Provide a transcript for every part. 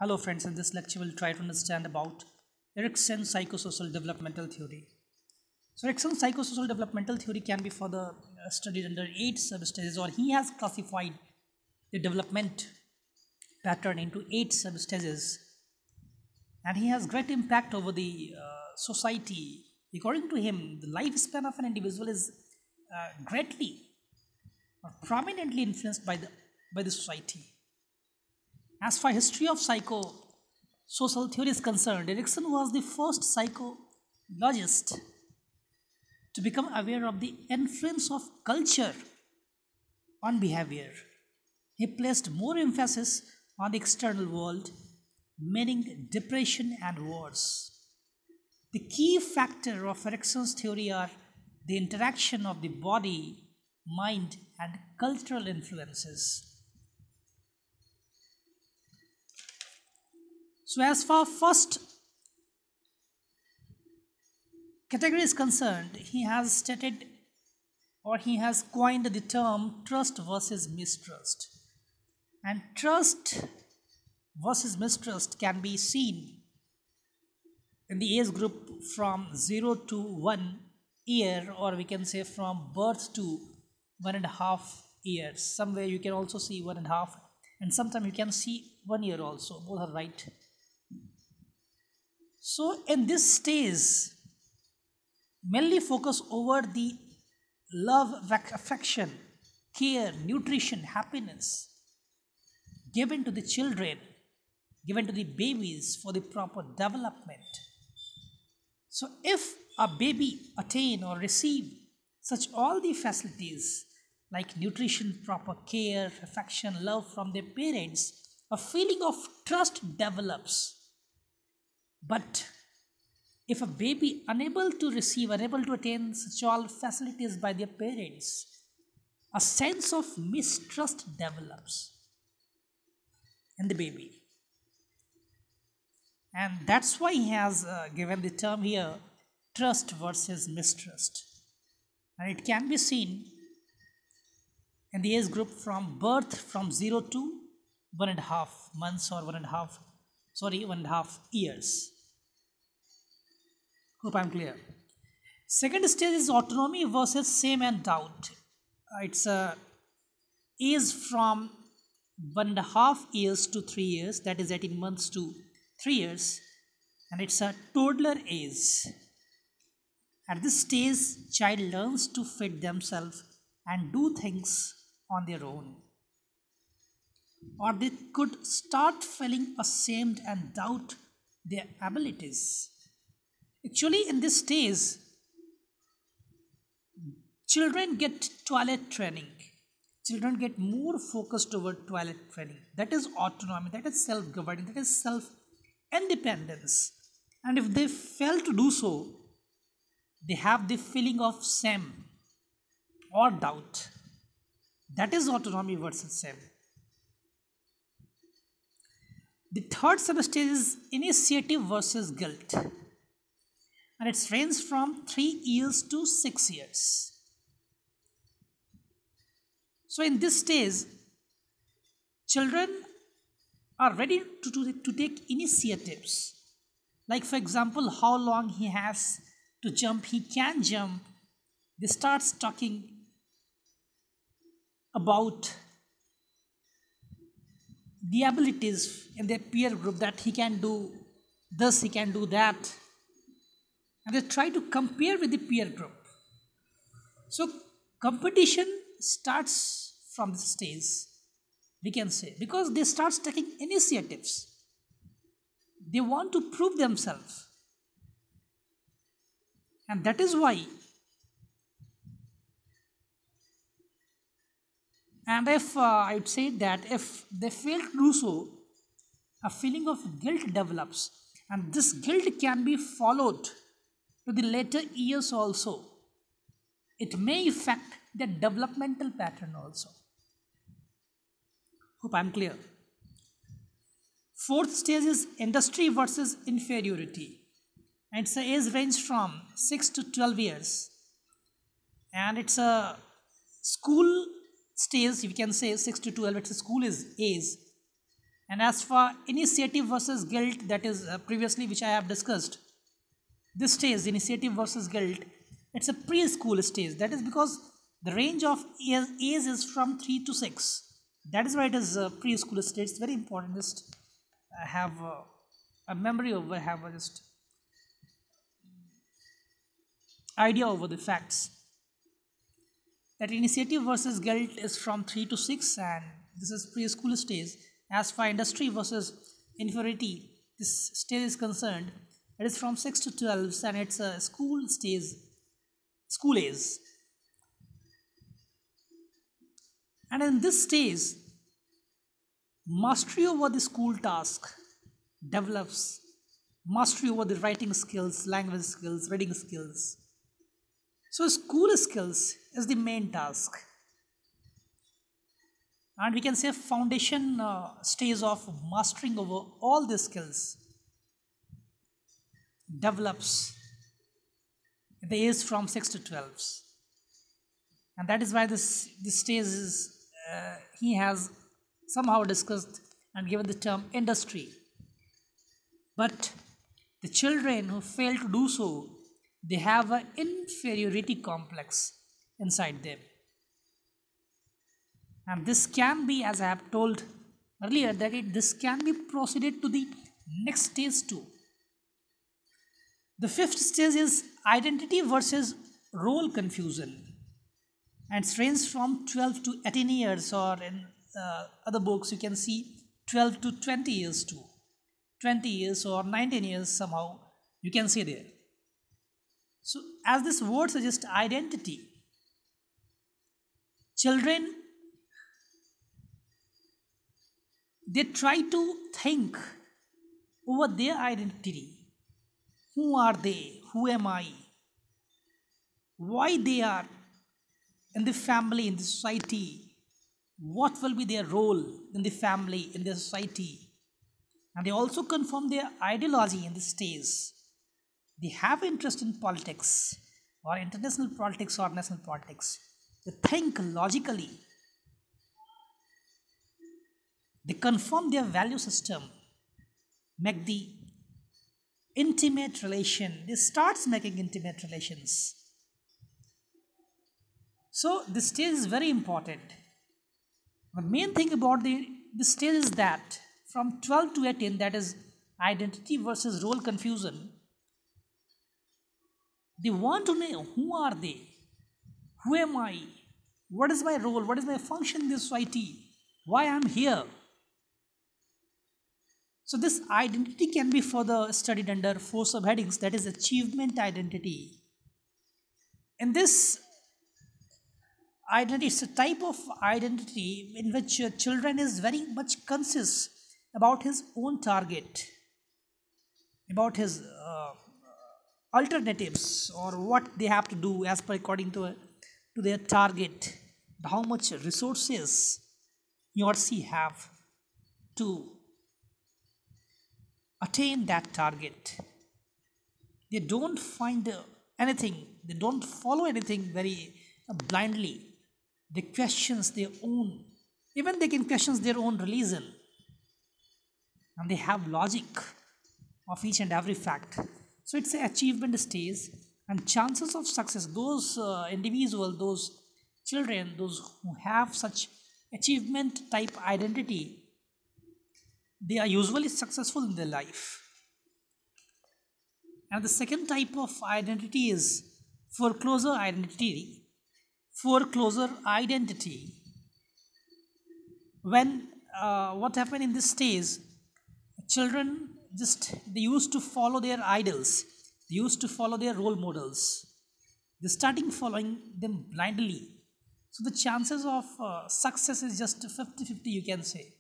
Hello friends, in this lecture we'll try to understand about Erickson's psychosocial developmental theory. So Erickson's psychosocial developmental theory can be further studied under 8 substages, or he has classified the development pattern into 8 substages, and he has great impact over the society. According to him, the lifespan of an individual is greatly or prominently influenced by the society. As far as history of psychosocial theory is concerned, Erickson was the first psychologist to become aware of the influence of culture on behavior. He placed more emphasis on the external world, meaning depression and wars. The key factor of Erickson's theory are the interaction of the body, mind, and cultural influences. So as far first category is concerned, he has stated, or he has coined the term trust versus mistrust. And trust versus mistrust can be seen in the age group from 0 to 1 year, or we can say from birth to 1.5 years. Somewhere you can also see 1.5, and sometimes you can see 1 year also. Both are right. So in this stage, mainly focus over the love, affection, care, nutrition, happiness given to the children, given to the babies for the proper development. So if a baby attain or receive such all the facilities like nutrition, proper care, affection, love from their parents, a feeling of trust develops. But if a baby unable to receive, unable to attain such all facilities by their parents, a sense of mistrust develops in the baby. And that's why he has given the term here, trust versus mistrust. And it can be seen in the age group from birth from 0 to 1.5 months or 1.5 years. Hope I'm clear. Second stage is autonomy versus shame and doubt. It's a age from 1.5 years to 3 years, that is 18 months to 3 years, and it's a toddler age. At this stage, child learns to fit themselves and do things on their own, or they could start feeling ashamed and doubt their abilities. Actually, in this stage, children get toilet training. Children get more focused toward toilet training. That is autonomy, that is self-governing, that is self-independence. And if they fail to do so, they have the feeling of shame or doubt. That is autonomy versus shame. The third substage is initiative versus guilt. And it's ranged from 3 years to 6 years. So in this stage, children are ready to take initiatives. Like for example, how long he has to jump, he can jump. They start talking about the abilities in their peer group, that he can do this, he can do that. And they try to compare with the peer group. So competition starts from this stage, we can say, because they start taking initiatives. They want to prove themselves. And that is why, and if I would say that if they fail to do so, a feeling of guilt develops, and this guilt can be followed to the later years also. It may affect the developmental pattern also. Hope I'm clear. Fourth stage is industry versus inferiority. And it's a age range from 6 to 12 years. And it's a school stage, you can say 6 to 12, it's a school age. And as for initiative versus guilt, that is previously which I have discussed, this stage, initiative versus guilt, it's a preschool stage. That is because the range of age is from 3 to 6. That is why it is a preschool stage. It's very important. Just have a memory over, have a just idea over the facts. That initiative versus guilt is from 3 to 6, and this is preschool stage. As for industry versus inferiority, this stage is concerned, it is from 6 to 12, and it's a school stage, school age. And in this stage, mastery over the school task develops, mastery over the writing skills, language skills, reading skills. So school skills is the main task. And we can say foundation stage of mastering over all these skills develops in the age from 6 to 12. And that is why this stage is, he has somehow discussed and given the term industry. But the children who fail to do so, they have an inferiority complex inside them. And this can be, as I have told earlier, that this can be proceeded to the next stage too. The fifth stage is identity versus role confusion. And it ranges from 12 to 18 years, or in other books you can see 12 to 20 years too. 20 years or 19 years somehow you can see there. So as this word suggests, identity, children, they try to think over their identity. Who are they? Who am I? Why they are in the family, in the society? What will be their role in the family, in the society? And they also confirm their ideology in this stage. They have interest in politics, or international politics or national politics. They think logically. They confirm their value system, make the intimate relation. They start making intimate relations. So this stage is very important. The main thing about this stage is that from 12 to 18, that is identity versus role confusion, they want to know who are they, who am I, what is my role, what is my function in this society, why I am here. So this identity can be further studied under 4 subheadings, that is achievement identity. In this identity, it's a type of identity in which children is very much conscious about his own target, about his alternatives, or what they have to do as per according to their target, how much resources he or she have to attain that target. They don't find anything, they don't follow anything very blindly. They question their own, even they can question their own religion, and they have logic of each and every fact. So it's an achievement stage, and chances of success, those individuals, those children, those who have such achievement type identity, they are usually successful in their life. And the second type of identity is foreclosure identity. Foreclosure identity. When what happened in this stage, children they used to follow their idols, they used to follow their role models. They starting following them blindly. So the chances of success is just 50-50, you can say.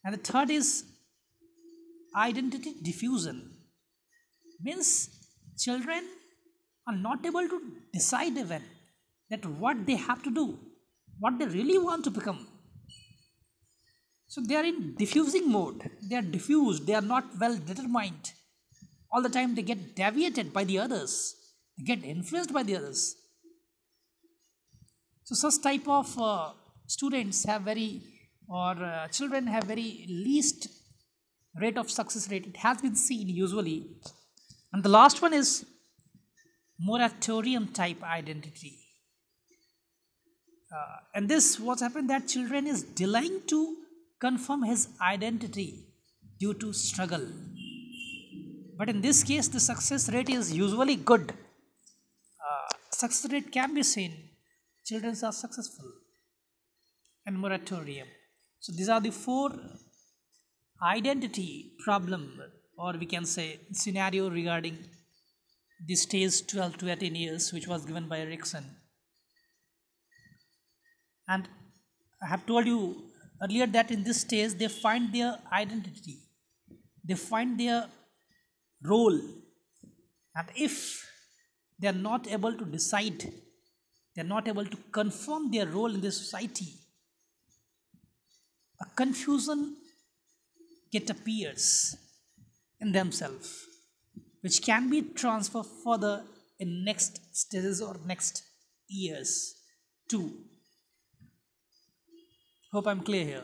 And the third is identity diffusion. Means children are not able to decide even that what they have to do, what they really want to become. So they are in diffusing mode. They are diffused. They are not well determined. All the time they get deviated by the others. They get influenced by the others. So such type of students have very or children have very least rate of success rate. It has been seen usually. And the last one is moratorium type identity. And this what's happened, that children is delaying to confirm his identity due to struggle. But in this case, the success rate is usually good. Success rate can be seen. Children are successful. And moratorium. So these are the 4 identity problem, or we can say scenario regarding the stage 12 to 18 years, which was given by Erickson. And I have told you earlier that in this stage they find their identity, they find their role, and if they are not able to decide, they are not able to confirm their role in the society, a confusion appears in themselves, which can be transferred further in next stages or next years too. Hope I'm clear here.